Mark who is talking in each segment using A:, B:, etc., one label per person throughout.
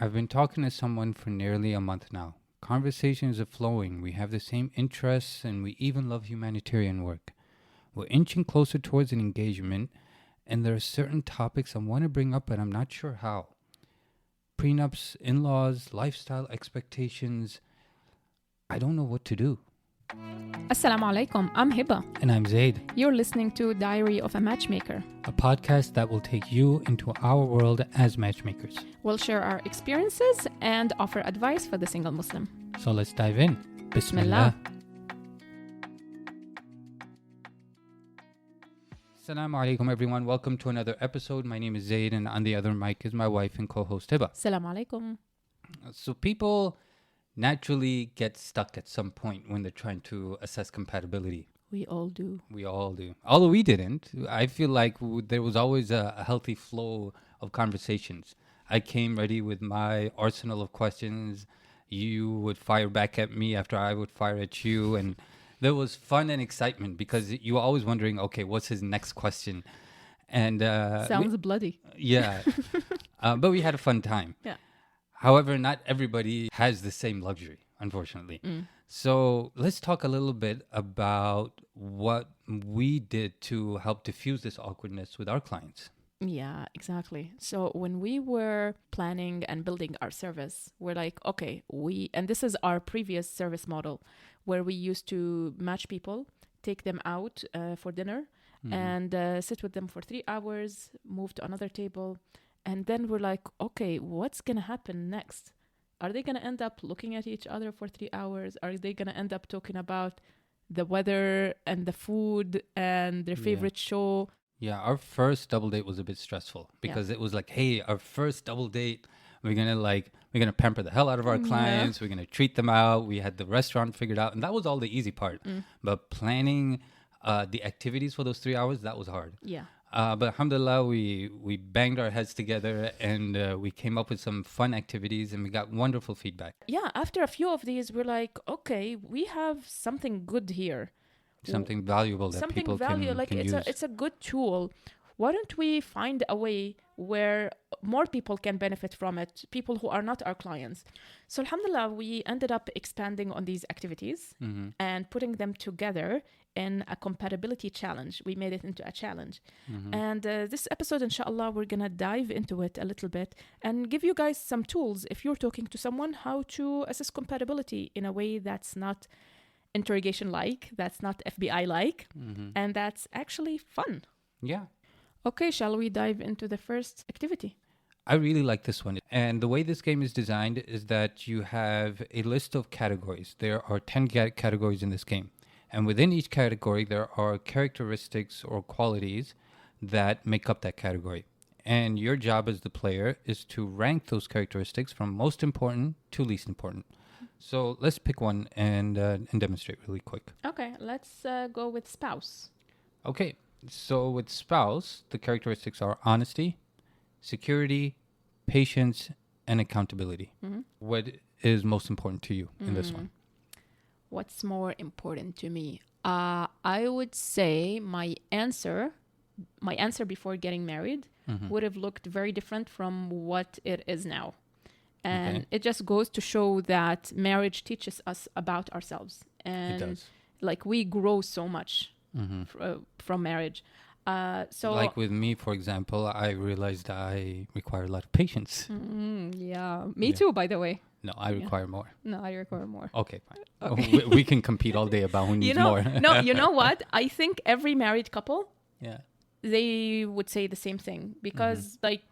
A: I've been talking to someone for nearly a month now. Conversations are flowing. We have the same interests and we even love humanitarian work. We're inching closer towards an engagement, and there are certain topics I want to bring up, but I'm not sure how. Prenups, in-laws, lifestyle expectations. I don't know what to do.
B: Assalamu alaikum, I'm Hiba.
A: And I'm Zaid,
B: You're listening to Diary of a Matchmaker.
A: a podcast that will take you into our world as matchmakers.
B: We'll share our experiences and offer advice for the single Muslim.
A: So let's dive in.
B: Bismillah.
A: Assalamu alaikum everyone. Welcome to another episode. My name is Zaid and on the other mic is my wife and co-host Hiba.
B: Assalamu alaikum.
A: So people naturally get stuck at some point when they're trying to assess compatibility.
B: We all do.
A: We all do. Although we didn't. I feel like there was always a healthy flow of conversations. I came ready with my arsenal of questions. You would fire back at me after I would fire at you. And there was fun and excitement because you were always wondering, okay, what's his next question? And
B: Sounds bloody.
A: yeah. But we had a fun time.
B: Yeah.
A: However, not everybody has the same luxury, unfortunately. So let's talk a little bit about what we did to help diffuse this awkwardness with our clients.
B: Yeah, exactly. So when we were planning and building our service, we're like, okay, and this is our previous service model where we used to match people, take them out for dinner and sit with them for 3 hours, move to another table. And then we're like, okay, what's going to happen next? Are they going to end up looking at each other for 3 hours? Are they going to end up talking about the weather and the food and their favorite show?
A: Yeah, our first double date was a bit stressful because it was like, hey, our first double date, we're gonna pamper the hell out of our clients. We're gonna treat them out. We had the restaurant figured out, and that was all the easy part. But planning the activities for those 3 hours, that was hard.
B: Yeah.
A: But alhamdulillah, we banged our heads together and we came up with some fun activities and we got wonderful feedback.
B: Yeah, after a few of these, we're like, okay, we have something good here.
A: Something valuable that people can use.
B: It's a good tool. Why don't we find a way where more people can benefit from it, people who are not our clients? So alhamdulillah, we ended up expanding on these activities and putting them together in a compatibility challenge. We made it into a challenge. And this episode, inshallah, we're going to dive into it a little bit and give you guys some tools if you're talking to someone, how to assess compatibility in a way that's not interrogation-like, that's not FBI-like, and that's actually fun.
A: Yeah.
B: Okay, shall we dive into the first activity?
A: I really like this one. And the way this game is designed is that you have a list of categories. There are 10 categories in this game. And within each category, there are characteristics or qualities that make up that category. And your job as the player is to rank those characteristics from most important to least important. So let's pick one and demonstrate really quick.
B: Okay, let's go with spouse.
A: Okay, so with spouse, the characteristics are honesty, security, patience, and accountability. What is most important to you in this one?
B: What's more important to me? I would say my answer before getting married would have looked very different from what it is now. And it just goes to show that marriage teaches us about ourselves. And
A: It does.
B: like we grow so much from marriage. So
A: like with me, for example, I realized I require a lot of patience.
B: Me too, by the way.
A: No, I require more.
B: No, I require more.
A: Okay, fine.
B: Okay.
A: We can compete all day about who needs more.
B: No, you know what? I think every married couple,
A: Yeah.
B: they would say the same thing because like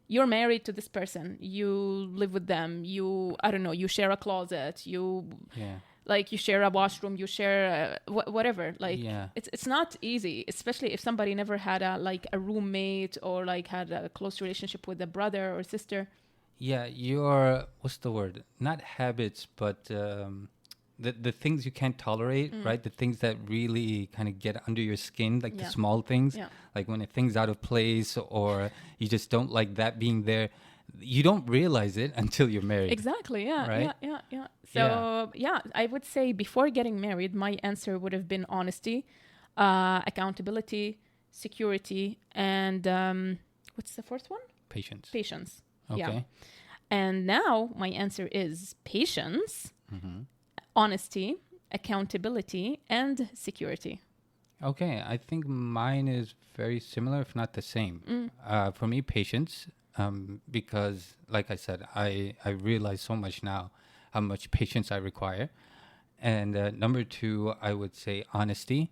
B: you're married to this person, you live with them, you share a closet, you share a washroom, you share whatever. Like it's not easy, especially if somebody never had a roommate or like had a close relationship with a brother or sister.
A: Yeah, your what's the word? Not habits, but the things you can't tolerate, right? The things that really kind of get under your skin, like the small things, like when a thing's out of place or you just don't like that being there. You don't realize it until you're married.
B: Exactly. Yeah.
A: Right?
B: Yeah. So I would say before getting married, my answer would have been honesty, accountability, security, and what's the fourth one?
A: Patience.
B: Patience.
A: Okay.
B: Yeah. And now my answer is patience, honesty, accountability, and security.
A: Okay, I think mine is very similar, if not the same. For me, patience, because, like I said, I realize so much now how much patience I require. And number two, I would say honesty,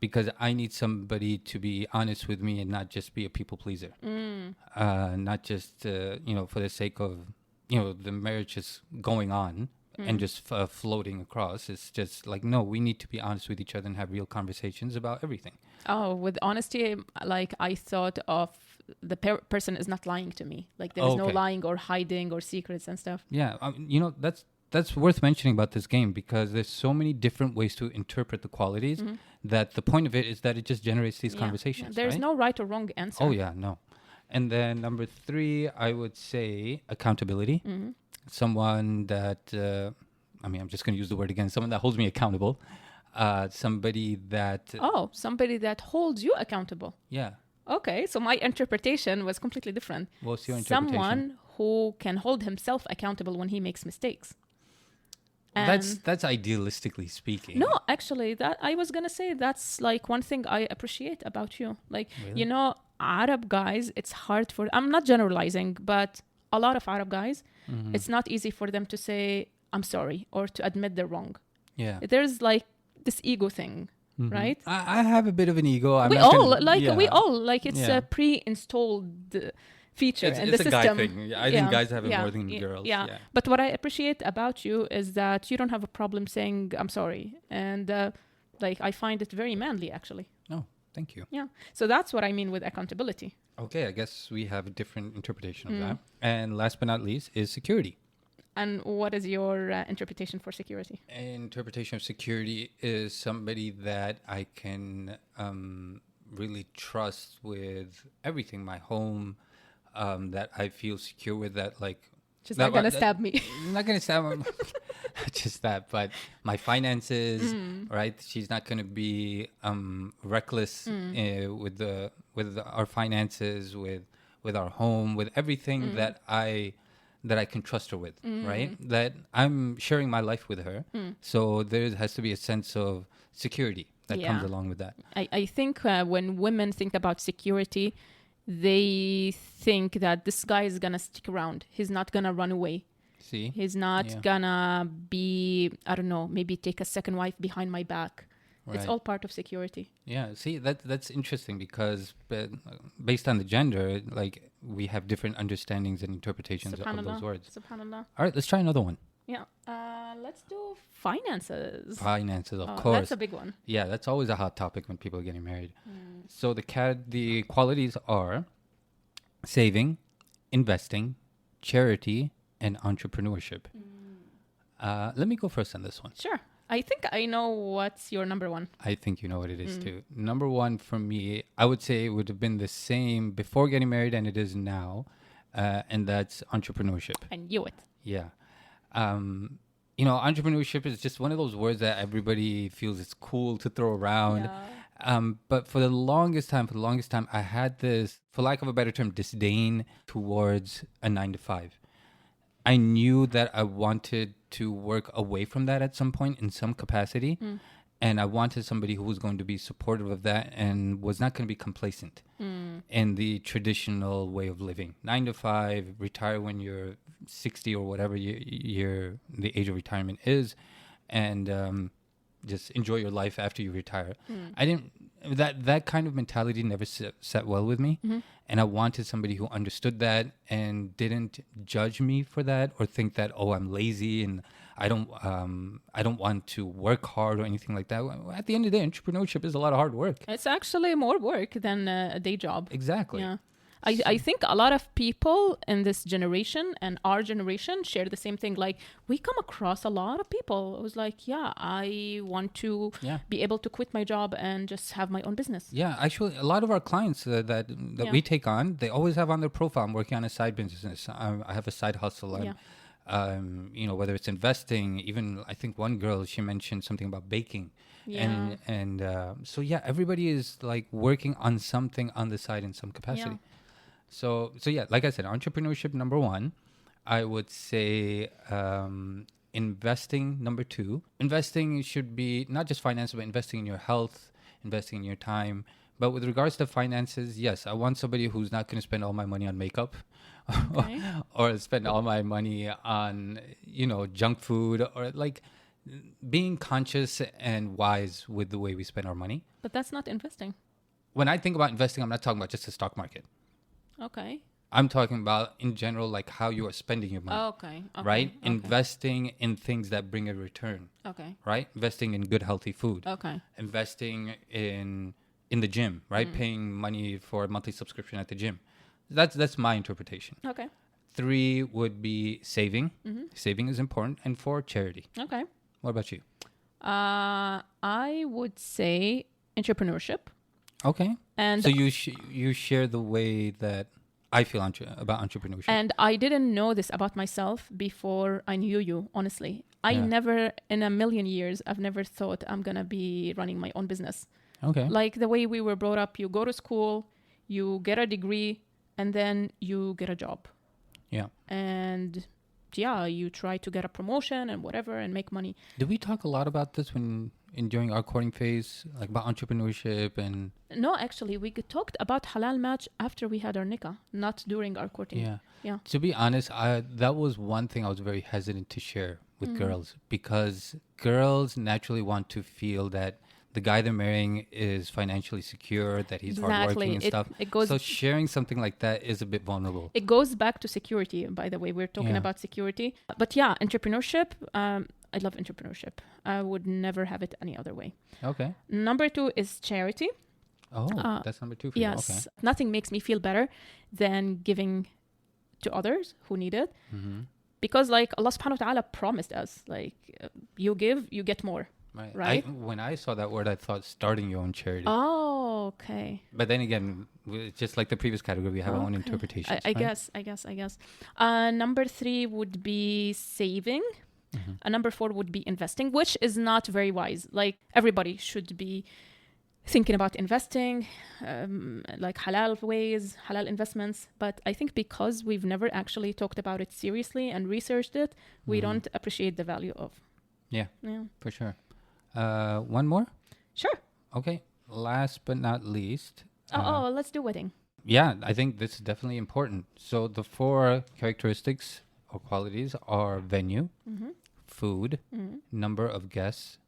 A: because I need somebody to be honest with me and not just be a people pleaser. Not just, for the sake of, the marriage is going on and just floating across. It's just like, no, we need to be honest with each other and have real conversations about everything.
B: Oh, with honesty, like I thought of the person is not lying to me. Like there's no lying or hiding or secrets and stuff.
A: Yeah, that's worth mentioning about this game, because there's so many different ways to interpret the qualities that the point of it is that it just generates these conversations.
B: There's
A: right?
B: no right or wrong answer.
A: Oh, yeah, no. And then number three, I would say accountability. Someone that, I'm just going to use the word again, someone that holds me accountable. Somebody that...
B: somebody that holds you accountable.
A: Yeah.
B: Okay, so my interpretation was completely different.
A: What's your interpretation?
B: Someone who can hold himself accountable when he makes mistakes.
A: And that's idealistically speaking.
B: No, actually, that I was gonna say that's like one thing I appreciate about you. Like,
A: really?
B: Arab guys, it's hard for. I'm not generalizing, but a lot of Arab guys, it's not easy for them to say I'm sorry or to admit they're wrong.
A: Yeah.
B: There's like this ego thing, right?
A: I have a bit of an ego.
B: We all it's a pre-installed feature in the
A: it's
B: system.
A: It's a guy thing. I think guys have it more than girls.
B: Yeah. But what I appreciate about you is that you don't have a problem saying I'm sorry. And I find it very manly, actually.
A: Oh, thank you.
B: Yeah. So that's what I mean with accountability.
A: Okay, I guess we have a different interpretation of that. And last but not least is security.
B: And what is your interpretation for security?
A: Interpretation of security is somebody that I can really trust with everything, my home, that I feel secure with, that like...
B: She's not going to stab me.
A: Not going to stab me. Just that, but my finances, right? She's not going to be reckless with our finances, with our home, with everything that I can trust her with, right? That I'm sharing my life with her. So there has to be a sense of security that comes along with that.
B: I think when women think about security, they think that this guy is going to stick around. He's not going to run away.
A: See?
B: He's not going to be, I don't know, maybe take a second wife behind my back. Right. It's all part of security.
A: Yeah, see, that's interesting, because based on the gender, like, we have different understandings and interpretations of those words.
B: Subhanallah.
A: All right, let's try another one.
B: Yeah, let's do finances.
A: Finances, of course.
B: That's a big one.
A: Yeah, that's always a hot topic when people are getting married. So the qualities are saving, investing, charity, and entrepreneurship. Let me go first on this one.
B: Sure. I think I know what's your number one.
A: I think you know what it is too. Number one for me, I would say it would have been the same before getting married and it is now. And that's entrepreneurship.
B: I knew it.
A: Yeah. Entrepreneurship is just one of those words that everybody feels it's cool to throw around. Yeah. But for the longest time, I had this, for lack of a better term, disdain towards a 9-to-5. I knew that I wanted to work away from that at some point in some capacity. And I wanted somebody who was going to be supportive of that and was not going to be complacent in the traditional way of living. 9-to-5, retire when you're 60 or whatever the age of retirement is, and just enjoy your life after you retire. That kind of mentality never sat well with me. And I wanted somebody who understood that and didn't judge me for that or think that, oh, I'm lazy and I don't want to work hard or anything like that. At the end of the day, entrepreneurship is a lot of hard work.
B: It's actually more work than a day job.
A: Exactly.
B: Yeah. I think a lot of people in this generation and our generation share the same thing. Like, we come across a lot of people who's like, I want to be able to quit my job and just have my own business. Yeah,
A: actually, a lot of our clients that we take on, they always have on their profile, I'm working on a side business. I have a side hustle. Whether it's investing, even I think one girl, she mentioned something about baking.
B: Yeah.
A: So everybody is like working on something on the side in some capacity.
B: Yeah.
A: So like I said, entrepreneurship, number one. I would say investing, number two. Investing should be not just finance, but investing in your health, investing in your time. But with regards to finances, yes, I want somebody who's not going to spend all my money on makeup
B: Okay.
A: or spend all my money on, junk food, or like being conscious and wise with the way we spend our money.
B: But that's not investing.
A: When I think about investing, I'm not talking about just the stock market.
B: Okay.
A: I'm talking about in general, like how you are spending your money.
B: Okay.
A: Right?
B: Okay.
A: Investing in things that bring a return.
B: Okay.
A: Right? Investing in good, healthy food.
B: Okay.
A: Investing in the gym, right? Paying money for a monthly subscription at the gym. That's my interpretation.
B: Okay.
A: 3 would be saving. Saving is important. And 4, charity.
B: Okay.
A: What about you?
B: I would say entrepreneurship.
A: Okay.
B: And
A: So you share the way that I feel about entrepreneurship.
B: And I didn't know this about myself before I knew you, honestly. I
A: Yeah.
B: never, in a million years, I've never thought I'm going to be running my own business.
A: Okay.
B: Like the way we were brought up, you go to school, you get a degree, and then you get a job.
A: Yeah.
B: And yeah, you try to get a promotion and whatever and make money.
A: Did we talk a lot about this during our courting phase, like about entrepreneurship and...
B: No, actually, we talked about halal match after we had our nikah, not during our courting.
A: Yeah.
B: Yeah.
A: To be honest, that was one thing I was very hesitant to share with girls, because girls naturally want to feel that the guy they're marrying is financially secure, that he's hardworking and stuff. So sharing something like that is a bit vulnerable.
B: It goes back to security, by the way. We're talking about security. But yeah, entrepreneurship, I love entrepreneurship. I would never have it any other way.
A: Okay.
B: Number 2 is charity.
A: Oh, that's number 2 for you.
B: Yes.
A: Okay.
B: Nothing makes me feel better than giving to others who need it.
A: Mm-hmm.
B: Because like Allah subhanahu wa ta'ala promised us, like you give, you get more. Right?
A: When I saw that word, I thought starting your own charity.
B: Oh, okay.
A: But then again, just like the previous category, we have our own interpretations.
B: I guess. Number 3 would be saving. Number 4 would be investing, which is not very wise. Like everybody should be thinking about investing, like halal ways, halal investments. But I think because we've never actually talked about it seriously and researched it, we don't appreciate the value of.
A: Yeah, for sure. One more?
B: Sure.
A: Okay. Last but not least.
B: Let's do wedding.
A: Yeah, I think this is definitely important. So the 4 characteristics or qualities are venue, food, number of guests,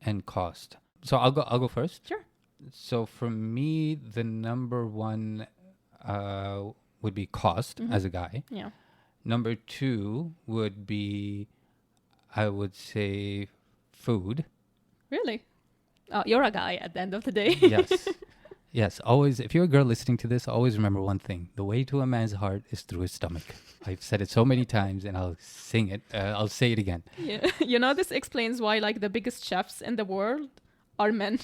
A: and cost. So I'll go first.
B: Sure.
A: So for me, the number 1 would be cost as a guy.
B: Yeah.
A: Number 2 would be, I would say, food.
B: Really? Oh, you're a guy at the end of the day.
A: Yes. Yes. Always, if you're a girl listening to this, always remember one thing. The way to a man's heart is through his stomach. I've said it so many times and I'll sing it. I'll say it again.
B: Yeah. You know, this explains why like the biggest chefs in the world are men.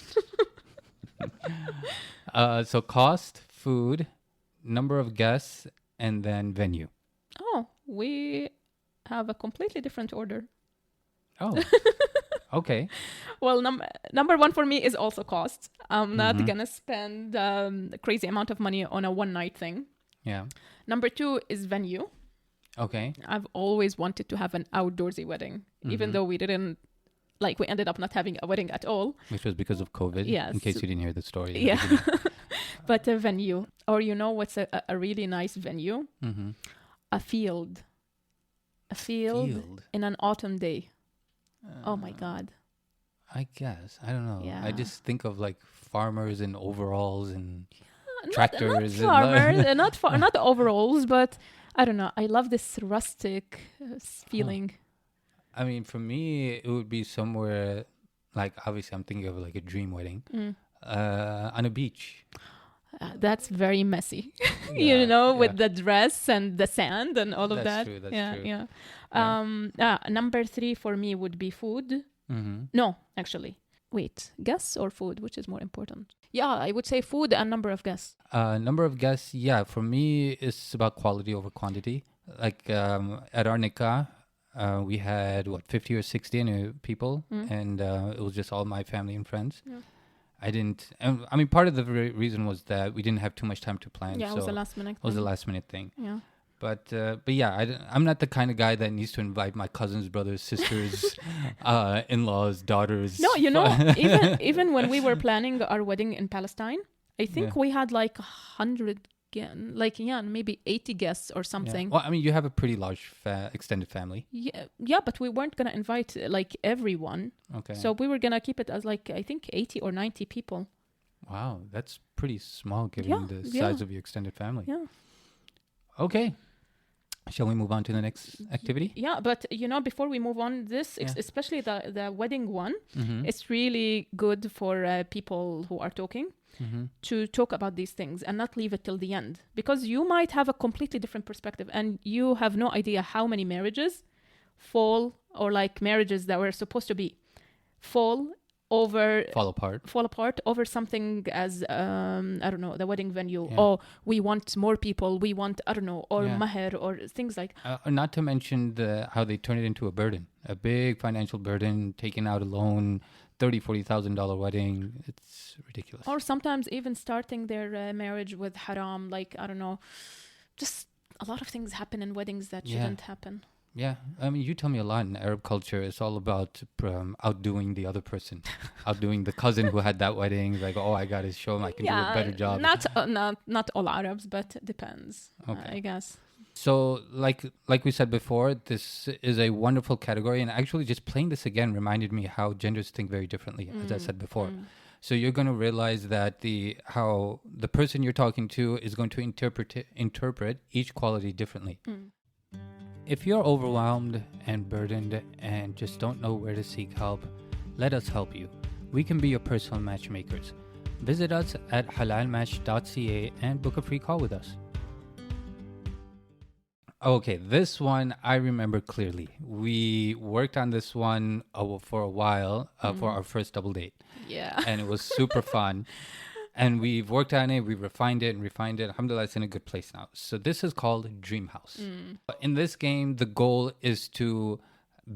A: So cost, food, number of guests, and then venue.
B: Oh, we have a completely different order.
A: Oh, okay.
B: Well, number 1 for me is also cost. I'm not gonna spend a crazy amount of money on a one-night thing.
A: Yeah.
B: Number 2 is venue.
A: Okay.
B: I've always wanted to have an outdoorsy wedding, even though we ended up not having a wedding at all.
A: Which was because of COVID.
B: Yes.
A: In case you didn't hear the story.
B: Yeah. But a venue. Or you know what's a really nice venue?
A: Mm-hmm.
B: A field. A field in an autumn day. Oh my God.
A: I guess. I don't know.
B: Yeah.
A: I just think of like farmers in overalls and tractors.
B: Not farmers, not overalls, but I don't know. I love this rustic feeling.
A: I mean, for me, it would be somewhere like, obviously, I'm thinking of like a dream wedding on a beach.
B: That's very messy,
A: Yeah,
B: with the dress and the sand and all of that.
A: True, that's true.
B: Yeah. Number 3 for me would be food.
A: Mm-hmm.
B: No, actually. Wait, guests or food? Which is more important? Yeah, I would say food and number of guests.
A: Number of guests, yeah. For me, it's about quality over quantity. Like at our nikah, we had 50 or 60 people, and it was just all my family and friends.
B: Yeah.
A: I mean, part of the reason was that we didn't have too much time to plan.
B: Yeah,
A: so
B: it was a last minute.
A: It was a last minute thing.
B: Yeah.
A: But yeah, I'm not the kind of guy that needs to invite my cousins, brothers, sisters, in-laws, daughters.
B: No, even when we were planning our wedding in Palestine, I think we had like 100, maybe 80 guests or something.
A: Yeah. Well, I mean, you have a pretty large extended family.
B: Yeah, but we weren't gonna invite like everyone.
A: Okay.
B: So we were gonna keep it as like I think 80 or 90 people.
A: Wow, that's pretty small given the size of your extended family.
B: Yeah.
A: Okay. Shall we move on to the next activity?
B: Yeah, but before we move on, especially the wedding one, it's really good for people who are talking to talk about these things and not leave it till the end, because you might have a completely different perspective and you have no idea how many marriages fall, or like marriages that were supposed to be fall apart over something as I don't know, the wedding venue. Oh, we want more people, we want, I don't know, or maher or things like
A: not to mention how they turn it into a burden, a big financial burden, taking out a loan, $30,000-$40,000 wedding. It's ridiculous.
B: Or sometimes even starting their marriage with haram, like, I don't know, just a lot of things happen in weddings that shouldn't happen.
A: Yeah, I mean, you tell me a lot in Arab culture. It's all about outdoing the other person, outdoing the cousin who had that wedding. Like, oh, I got to show him I can do a better job.
B: Not all Arabs, but it depends, I guess.
A: So, like we said before, this is a wonderful category. And actually, just playing this again reminded me how genders think very differently, as I said before. So you're going to realize that how the person you're talking to is going to interpret each quality differently. If you're overwhelmed and burdened and just don't know where to seek help, let us help you. We can be your personal matchmakers. Visit us at halalmatch.ca and book a free call with us. Okay, this one I remember clearly. We worked on this one for a while for our first double date.
B: Yeah.
A: And it was super fun. And we've worked on it, we refined it. Alhamdulillah, it's in a good place now. So this is called Dream House. In this game, the goal is to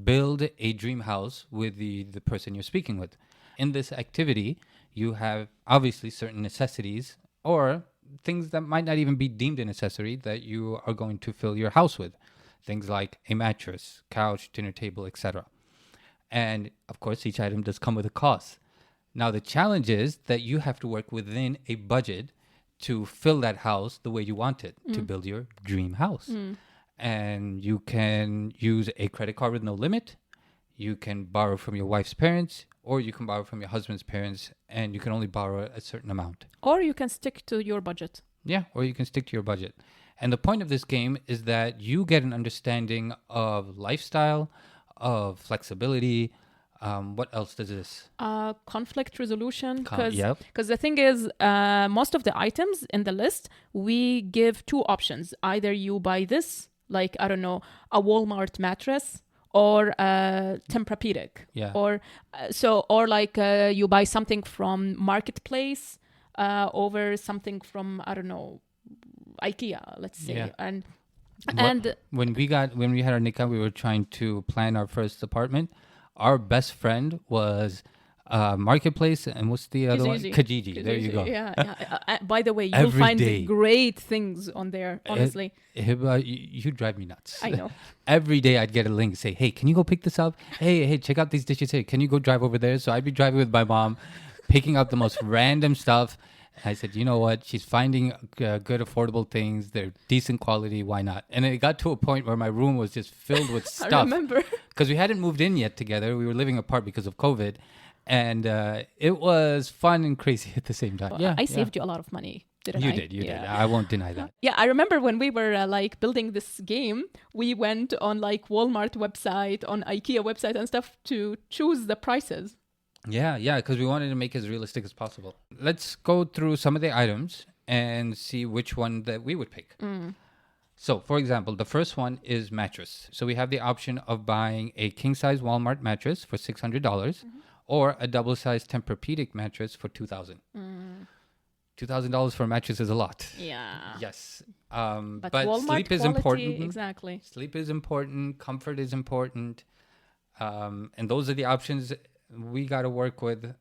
A: build a dream house with the person you're speaking with. In this activity, you have obviously certain necessities or things that might not even be deemed a necessity that you are going to fill your house with. Things like a mattress, couch, dinner table, etc. And of course, each item does come with a cost. Now, the challenge is that you have to work within a budget to fill that house the way you want it, to build your dream house. And you can use a credit card with no limit. You can borrow from your wife's parents, or you can borrow from your husband's parents, and you can only borrow a certain amount.
B: Or you can stick to your budget.
A: Yeah, or you can stick to your budget. And the point of this game is that you get an understanding of lifestyle, of flexibility. What else does this?
B: Conflict resolution. Because the thing is, most of the items in the list, we give two options. Either you buy this, like, I don't know, a Walmart mattress, or Tempur-Pedic.
A: Yeah.
B: Or you buy something from Marketplace over something from, I don't know, IKEA, let's say.
A: Yeah.
B: And
A: when we had our nikah, we were trying to plan our first apartment. Our best friend was Marketplace, and what's the other one? Kijiji. There you go.
B: Yeah. By the way, you'll find great things on there, honestly.
A: You drive me nuts.
B: I know.
A: Every day I'd get a link, say, hey, can you go pick this up? Hey, check out these dishes. Hey, can you go drive over there? So I'd be driving with my mom, picking up the most random stuff. I said, you know what? She's finding good, affordable things. They're decent quality. Why not? And it got to a point where my room was just filled with stuff.
B: I remember.
A: Because we hadn't moved in yet together. We were living apart because of COVID. And it was fun and crazy at the same time.
B: I saved you a lot of money.
A: You did. I won't deny that.
B: Yeah, I remember when we were building this game, we went on Walmart website, on IKEA website and stuff to choose the prices.
A: Yeah, because we wanted to make it as realistic as possible. Let's go through some of the items and see which one that we would pick. So, for example, the first one is mattress. So we have the option of buying a king-size Walmart mattress for $600 or a double-sized Tempur-Pedic mattress for $2,000. $2,000 for a mattress is a lot.
B: Yeah.
A: Yes.
B: But
A: Walmart sleep is
B: quality,
A: important.
B: Exactly.
A: Sleep is important. Comfort is important. And those are the options we got to work with.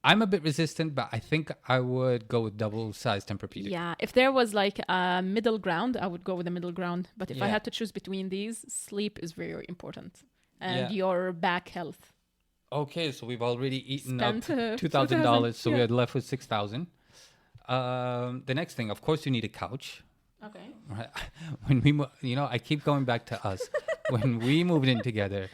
A: I'm a bit resistant, but I think I would go with double-sized Tempur-Pedic.
B: Yeah, if there was like a middle ground, I would go with the middle ground. But if I
A: Yeah.
B: had to choose between these, sleep is very important. And
A: Yeah.
B: your back health.
A: Okay, so we've already eaten
B: Spent
A: up $2,000, so
B: yeah.
A: we had left with 6,000. The next thing, of course, you need a couch.
B: Okay.
A: Right? When I keep going back to us. When we moved in together,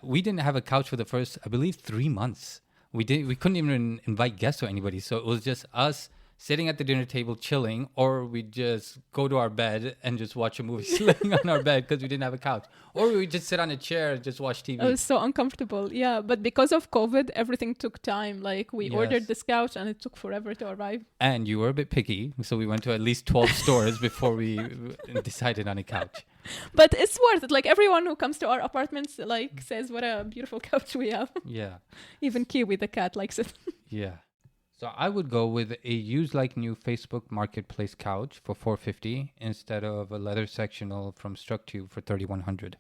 A: we didn't have a couch for the first, I believe, 3 months. We couldn't even invite guests or anybody, so it was just us sitting at the dinner table chilling, or we'd just go to our bed and just watch a movie sitting on our bed because we didn't have a couch, or we would just sit on a chair and just watch TV.
B: It was so uncomfortable. Yeah, but because of COVID, everything took time. Like we ordered this couch and it took forever to arrive.
A: And you were a bit picky, so we went to at least 12 stores before we decided on a couch.
B: But it's worth it. Like everyone who comes to our apartments like says what a beautiful couch we have.
A: Yeah.
B: Even Kiwi the cat likes it.
A: Yeah. So I would go with a used like new Facebook Marketplace couch for $450 instead of a leather sectional from Structube for $3,100.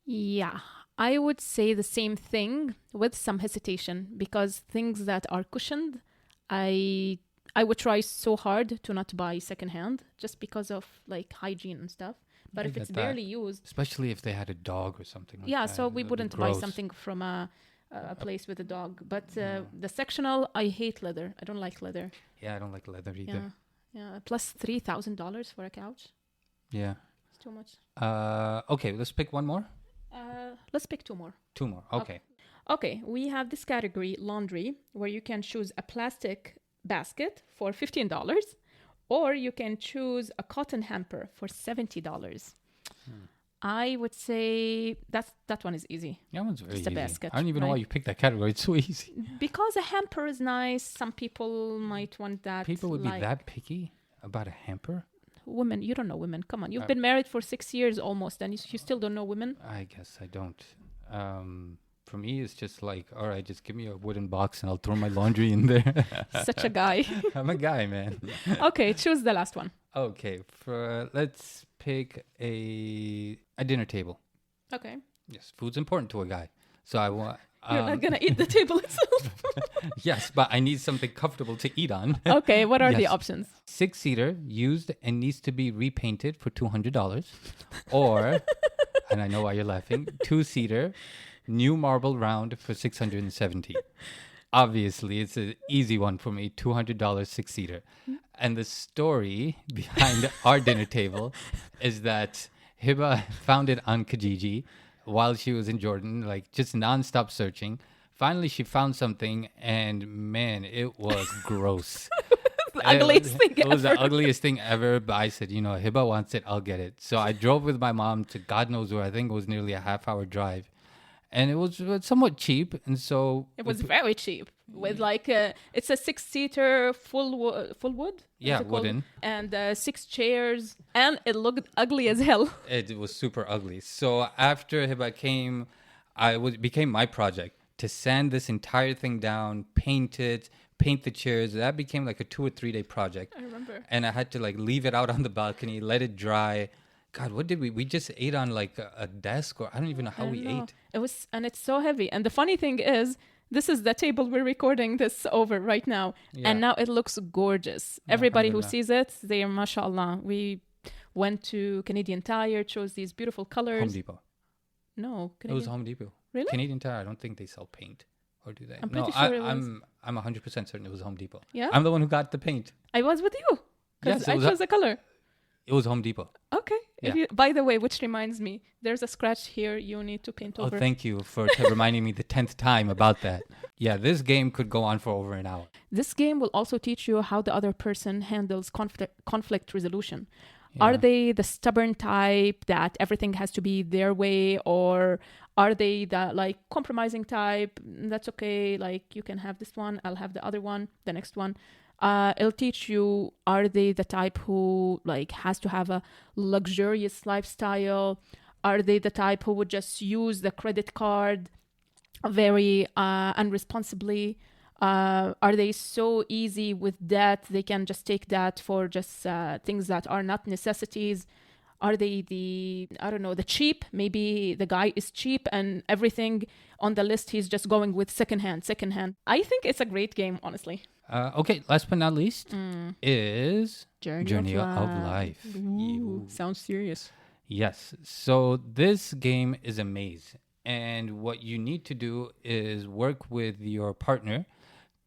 B: Yeah, I would say the same thing with some hesitation because things that are cushioned, I would try so hard to not buy secondhand just because of like hygiene and stuff. But if it's barely used,
A: especially if they had a dog or something like
B: yeah,
A: that,
B: so we wouldn't buy
A: gross.
B: something from a place with a dog. But the sectional, I hate leather. I don't like leather.
A: Yeah, I don't like leather either.
B: Yeah. Plus $3,000 for a couch.
A: Yeah.
B: It's too much.
A: Okay, let's pick one more.
B: Let's pick two more.
A: Two more. Okay.
B: Okay, we have this category, laundry, where you can choose a plastic basket for $15, or you can choose a cotton hamper for $70. I would say that one is easy.
A: That one's very
B: Just
A: easy.
B: a basket,
A: I don't even know why you picked that category. It's so easy.
B: Because a hamper is nice. Some people might want that.
A: People would be that picky about a hamper?
B: Women, you don't know women. Come on, you've been married for 6 years almost, and you still don't know women?
A: I guess I don't. For me, it's just like, all right, just give me a wooden box and I'll throw my laundry in there.
B: Such a guy.
A: I'm a guy, man.
B: Okay, choose the last one.
A: Okay, let's pick a dinner table.
B: Okay.
A: Yes, food's important to a guy. So I want...
B: You're not going to eat the table itself.
A: Yes, but I need something comfortable to eat on.
B: Okay, what are the options?
A: 6-seater, used and needs to be repainted for $200. Or, and I know why you're laughing, 2-seater, new marble round for $670. Obviously, it's an easy one for me, $200 6-seater. And the story behind our dinner table is that Hiba found it on Kijiji while she was in Jordan, like just nonstop searching. Finally, she found something, and man, it was gross.
B: The ugliest thing
A: It was
B: ever.
A: the ugliest thing ever, but I said, Hiba wants it, I'll get it. So I drove with my mom to God knows where. I think it was nearly a half-hour drive. And it was somewhat cheap, and so...
B: It was very cheap. With like, it's a 6-seater full wood?
A: Yeah, wooden.
B: And 6 chairs, and it looked ugly as hell.
A: It was super ugly. So after Hiba came, it became my project to sand this entire thing down, paint it, paint the chairs. That became like a 2 or 3 day project.
B: I remember.
A: And I had to like leave it out on the balcony, let it dry. God, what did we? We just ate on like a desk, or I don't even know how we ate.
B: And it's so heavy. And the funny thing is, this is the table we're recording this over right now.
A: Yeah.
B: And now it looks gorgeous. Everybody who sees it, they are mashallah. We went to Canadian Tire, chose these beautiful colors.
A: Home Depot.
B: No,
A: It was Home Depot.
B: Really?
A: Canadian Tire. I don't think they sell paint, or do they?
B: I'm pretty sure it was.
A: I'm 100% certain it was Home Depot.
B: Yeah?
A: I'm the one who got the paint.
B: I was with you. Because
A: Yes,
B: I chose a color.
A: It was Home Depot.
B: Okay.
A: Yeah.
B: By the way, which reminds me, there's a scratch here you need to paint over.
A: Oh, thank you for reminding me the 10th time about that. Yeah, this game could go on for over an hour.
B: This game will also teach you how the other person handles conflict resolution.
A: Yeah.
B: Are they the stubborn type that everything has to be their way, or are they the like compromising type? That's okay. Like you can have this one, I'll have the other one, the next one. It'll teach you, are they the type who like has to have a luxurious lifestyle? Are they the type who would just use the credit card very unresponsibly? Are they so easy with debt they can just take that for just things that are not necessities? Are they I don't know, the cheap? Maybe the guy is cheap and everything on the list, he's just going with secondhand. I think it's a great game, honestly.
A: Okay, last but not least is
B: Journey
A: of Life.
B: Ooh, sounds serious.
A: Yes. So this game is a maze. And what you need to do is work with your partner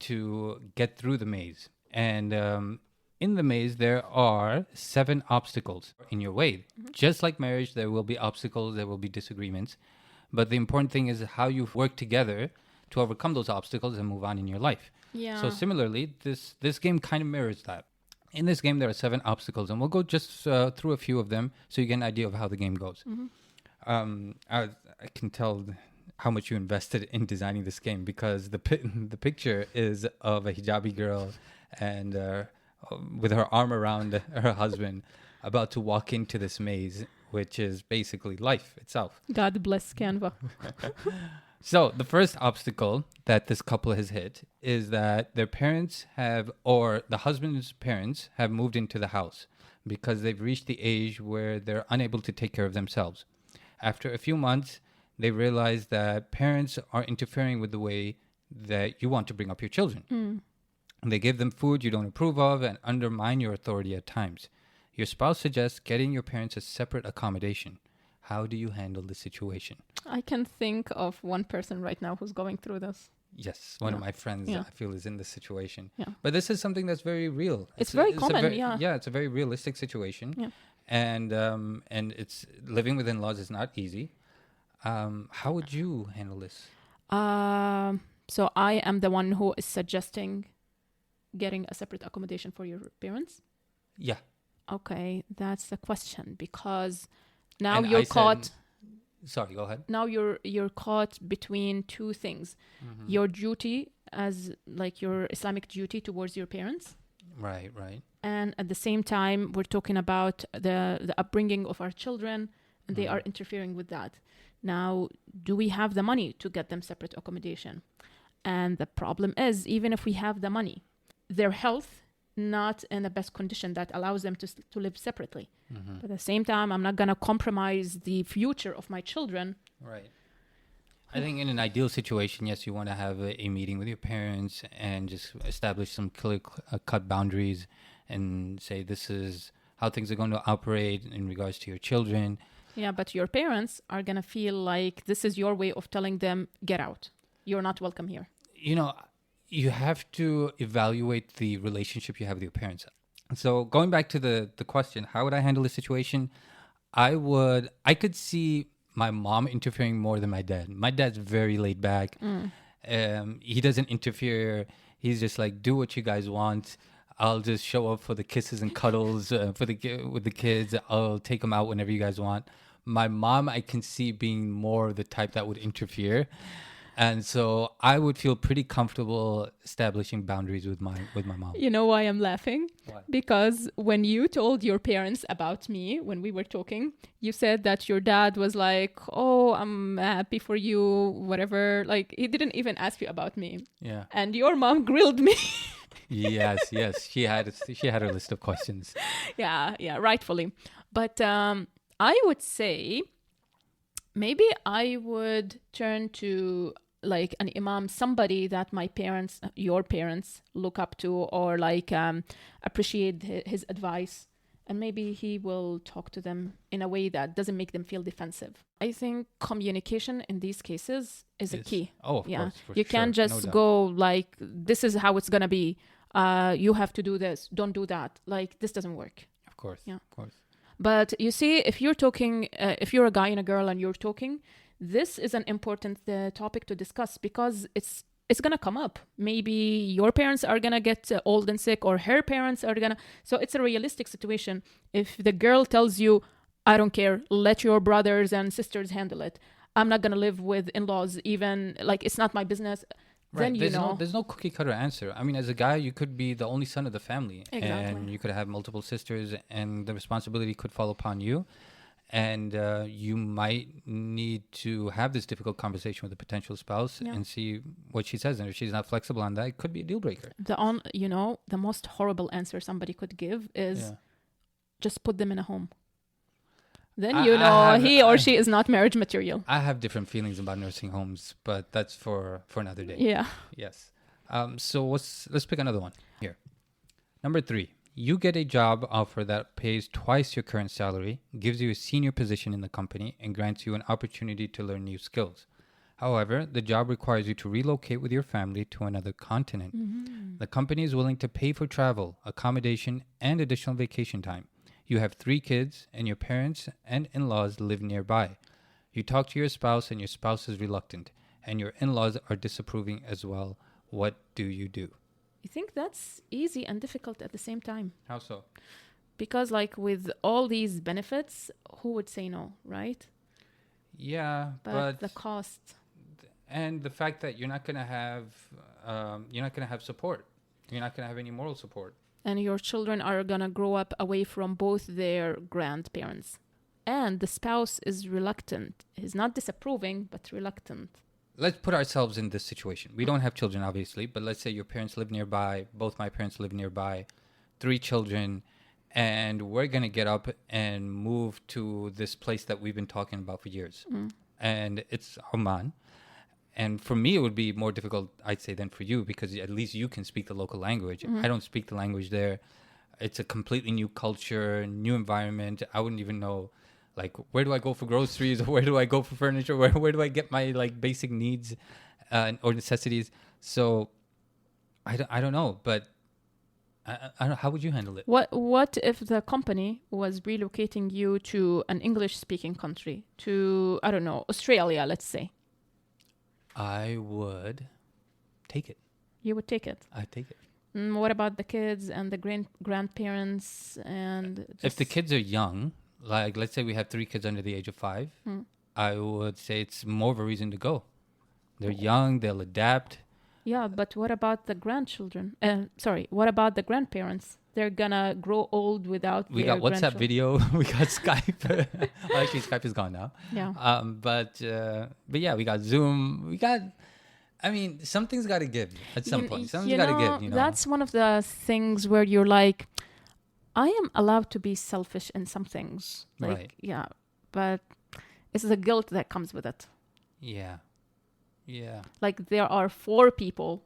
A: to get through the maze. And in the maze, there are 7 obstacles in your way. Just like marriage, there will be obstacles, there will be disagreements. But the important thing is how you work together to overcome those obstacles and move on in your life.
B: Yeah.
A: So similarly, this game kind of mirrors that. In this game, there are 7 obstacles, and we'll go just through a few of them so you get an idea of how the game goes. I can tell how much you invested in designing this game because the picture is of a hijabi girl and with her arm around her husband about to walk into this maze, which is basically life itself.
B: God bless Canva.
A: So the first obstacle that this couple has hit is that their parents or the husband's parents have moved into the house because they've reached the age where they're unable to take care of themselves. After a few months, they realize that parents are interfering with the way that you want to bring up your children. They give them food you don't approve of and undermine your authority at times. Your spouse suggests getting your parents a separate accommodation. How do you handle the situation?
B: I can think of one person right now who's going through this.
A: Yes, one of my friends I feel is in this situation.
B: Yeah.
A: But this is something that's very real.
B: It's very common, yeah.
A: Yeah, it's a very realistic situation.
B: Yeah.
A: And it's living with in-laws is not easy. How would you handle this?
B: So I am the one who is suggesting getting a separate accommodation for your parents?
A: Yeah.
B: Okay, that's the question because now
A: And
B: you're caught.
A: Sorry, go ahead.
B: Now you're caught between two things: your duty as like your Islamic duty towards your parents,
A: Right.
B: and at the same time we're talking about the upbringing of our children, and they are interfering with that. Now, do we have the money to get them separate accommodation? And the problem is, even if we have the money, their health not in the best condition that allows them to live separately. But at the same time, I'm not going to compromise the future of my children.
A: Right. I think in an ideal situation, yes, you want to have a meeting with your parents and just establish some clear cut boundaries and say this is how things are going to operate in regards to your children.
B: Yeah, but your parents are going to feel like this is your way of telling them, get out. You're not welcome here.
A: You know, you have to evaluate the relationship you have with your parents. So going back to the question, how would I handle the situation? I could see my mom interfering more than my dad. My dad's very laid back. He doesn't interfere. He's just like, do what you guys want. I'll just show up for the kisses and cuddles with the kids. I'll take them out whenever you guys want. My mom, I can see being more the type that would interfere. And so I would feel pretty comfortable establishing boundaries with my mom.
B: You know why I'm laughing?
A: Why?
B: Because when you told your parents about me, when we were talking, you said that your dad was like, oh, I'm happy for you, whatever. Like, he didn't even ask you about me.
A: Yeah.
B: And your mom grilled me.
A: Yes. She had her list of questions.
B: Yeah, rightfully. But I would say maybe I would turn to like an imam, somebody that your parents look up to or like appreciate his advice, and maybe he will talk to them in a way that doesn't make them feel defensive. I think communication in these cases is a key.
A: Oh, of course.
B: You can't just go like, this is how it's going to be. You have to do this. Don't do that. Like, this doesn't work.
A: Of course.
B: Yeah.
A: Of course.
B: But you see, if you're talking, if you're a guy and a girl and you're talking, this is an important topic to discuss because it's going to come up. Maybe your parents are going to get old and sick, or her parents are going to. So it's a realistic situation. If the girl tells you, I don't care, let your brothers and sisters handle it. I'm not going to live with in-laws, even like it's not my business.
A: Right.
B: Then
A: there's no cookie cutter answer. I mean, as a guy, you could be the only son of the family,
B: Exactly.
A: and you could have multiple sisters, and the responsibility could fall upon you. And you might need to have this difficult conversation with a potential spouse and see what she says. And if she's not flexible on that, it could be a deal breaker.
B: The most horrible answer somebody could give is just put them in a home. then
A: I
B: he or she is not marriage material.
A: I have different feelings about nursing homes, but that's for another day.
B: Yeah.
A: Yes. So let's pick another one here. Number 3, you get a job offer that pays twice your current salary, gives you a senior position in the company, and grants you an opportunity to learn new skills. However, the job requires you to relocate with your family to another continent.
B: Mm-hmm.
A: The company is willing to pay for travel, accommodation, and additional vacation time. You have 3 kids, and your parents and in-laws live nearby. You talk to your spouse, and your spouse is reluctant, and your in-laws are disapproving as well. What do you do?
B: You think that's easy and difficult at the same time?
A: How so?
B: Because, like, with all these benefits, who would say no, right?
A: Yeah,
B: But the cost.
A: and the fact that you're not gonna have support. You're not gonna have any moral support.
B: And your children are gonna grow up away from both their grandparents. And the spouse is reluctant. He's not disapproving, but reluctant.
A: Let's put ourselves in this situation. We don't have children, obviously, but let's say your parents live nearby. Both my parents live nearby. 3 children. And we're going to get up and move to this place that we've been talking about for years. And it's Oman. And for me, it would be more difficult, I'd say, than for you, because at least you can speak the local language. I don't speak the language there. It's a completely new culture, new environment. I wouldn't even know, like, where do I go for groceries? Where do I go for furniture? Where do I get my, like, basic needs or necessities? So I don't know, but I don't know. How would you handle it?
B: What if the company was relocating you to an English-speaking country, to, I don't know, Australia, let's say?
A: I would take it.
B: You would take it.
A: I'd take it.
B: What about the kids and the grandparents? And
A: if the kids are young, like let's say we have 3 kids under the age of 5, I would say it's more of a reason to go. They're young, they'll adapt.
B: Yeah, but what about the grandchildren? What about the grandparents? They're gonna grow old without.
A: We got WhatsApp video. We got Skype. Well, actually, Skype is gone now.
B: Yeah.
A: But yeah, we got Zoom. We got. I mean, something's got to give at some point. Something's got to give. You know,
B: that's one of the things where you're like, I am allowed to be selfish in some things. Like,
A: right.
B: Yeah, but it's the guilt that comes with it.
A: Yeah. Yeah.
B: Like there are 4 people,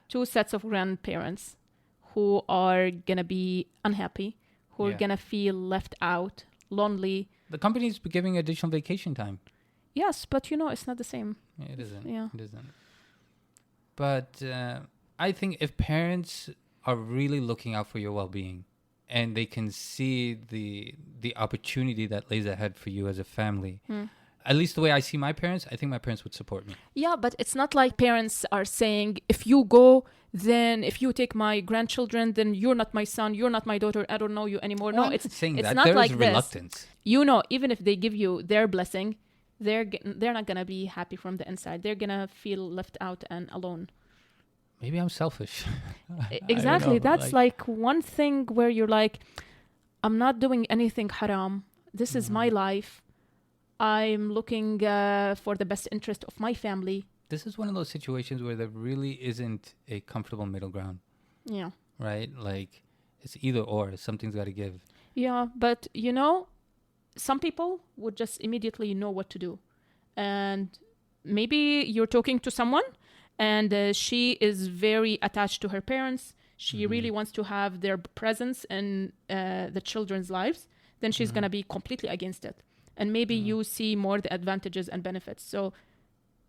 B: 2 sets of grandparents who are going to be unhappy, who are going to feel left out, lonely.
A: The company's giving additional vacation time.
B: Yes, but it's not the same.
A: It isn't.
B: Yeah.
A: It isn't. But I think if parents are really looking out for your well-being and they can see the opportunity that lays ahead for you as a family, at least the way I see my parents, I think my parents would support me.
B: Yeah, but it's not like parents are saying, if you go, then if you take my grandchildren, then you're not my son, you're not my daughter, I don't know you anymore.
A: Well,
B: no, it's
A: saying
B: it's
A: that.
B: not
A: There
B: like
A: is
B: this.
A: reluctance.
B: Even if they give you their blessing, they're not going to be happy from the inside. They're going to feel left out and alone.
A: Maybe I'm selfish.
B: Exactly. That's like one thing where you're like, I'm not doing anything haram. This is my life. I'm looking for the best interest of my family.
A: This is one of those situations where there really isn't a comfortable middle ground.
B: Yeah.
A: Right? Like, it's either or. Something's got to give.
B: Yeah, but some people would just immediately know what to do. And maybe you're talking to someone and she is very attached to her parents. She really wants to have their presence in the children's lives. Then she's going to be completely against it. And maybe you see more the advantages and benefits. So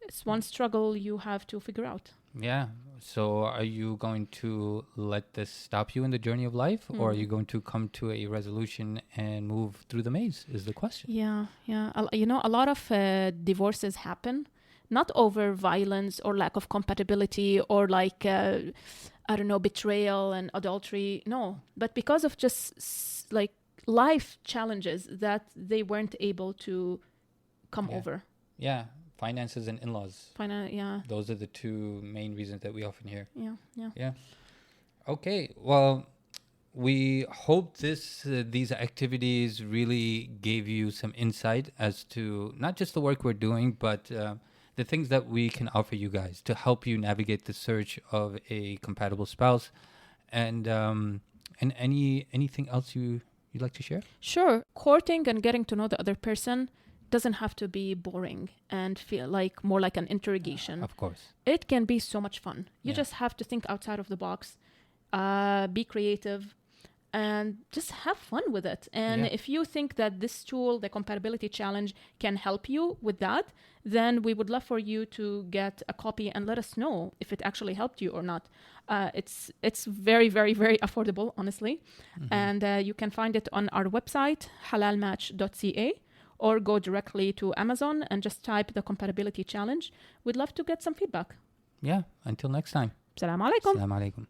B: it's one struggle you have to figure out.
A: Yeah. So are you going to let this stop you in the journey of life? Or are you going to come to a resolution and move through the maze is the question.
B: Yeah. A lot of divorces happen, not over violence or lack of compatibility or like, betrayal and adultery. No, but because of just like life challenges that they weren't able to come over.
A: Yeah. Finances and in-laws.
B: Yeah.
A: Those are the 2 main reasons that we often hear.
B: Yeah.
A: Okay. Well, we hope these activities really gave you some insight as to not just the work we're doing, but the things that we can offer you guys to help you navigate the search of a compatible spouse. And anything else you you'd like to share?
B: Sure. Courting and getting to know the other person doesn't have to be boring and feel like more like an interrogation.
A: Of course.
B: It can be so much fun. You
A: Yeah.
B: just have to think outside of the box, be creative, and just have fun with it. And
A: Yeah.
B: if you think that this tool, the Compatibility Challenge, can help you with that, then we would love for you to get a copy and let us know if it actually helped you or not. It's very, very, very affordable, honestly.
A: Mhm.
B: And you can find it on our website, halalmatch.ca, or go directly to Amazon and just type the Compatibility Challenge. We'd love to get some feedback.
A: Yeah. Until next time.
B: Assalamu alaikum.
A: Assalamu alaikum.